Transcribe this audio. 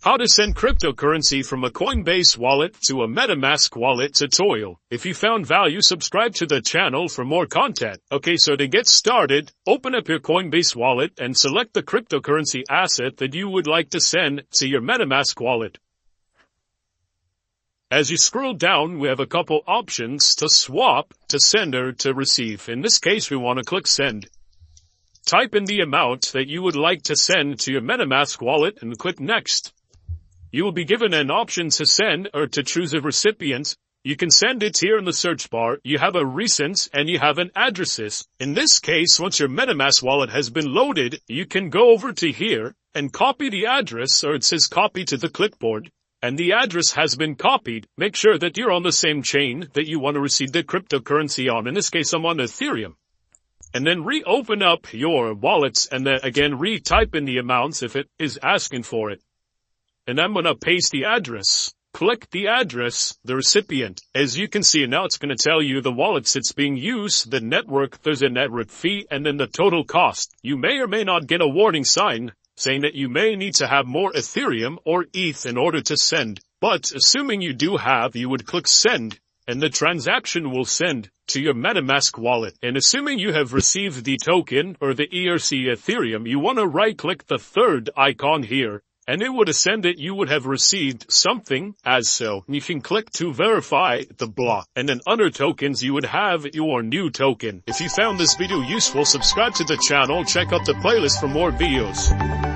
How to send cryptocurrency from a Coinbase wallet to a MetaMask wallet tutorial. If you found value, subscribe to the channel for more content. Okay, so to get started, open up your Coinbase wallet and select the cryptocurrency asset that you would like to send to your MetaMask wallet. As you scroll down, we have a couple options to swap, to send, or to receive. In this case, we want to click send. Type in the amount that you would like to send to your MetaMask wallet and click next. You will be given an option to send or to choose a recipient. You can send it here in the search bar. You have a recent and you have an addresses. In this case, once your MetaMask wallet has been loaded, you can go over to here and copy the address, or it says copy to the clipboard, and the address has been copied. Make sure that you're on the same chain that you want to receive the cryptocurrency on. In this case, I'm on Ethereum. And then reopen up your wallets and then again retype in the amounts if it is asking for it. And I'm going to paste the address. Click the address, the recipient. As you can see now, it's going to tell you the wallets that's being used, the network, there's a network fee, and then the total cost. You may or may not get a warning sign saying that you may need to have more Ethereum or ETH in order to send. But assuming you do have, you would click send, and the transaction will send to your MetaMask wallet. And assuming you have received the token or the ERC Ethereum, you want to right-click the third icon here, and it would send it. You would have received something as so. You can click to verify the block, and then under tokens, you would have your new token. If you found this video useful, subscribe to the channel, check out the playlist for more videos.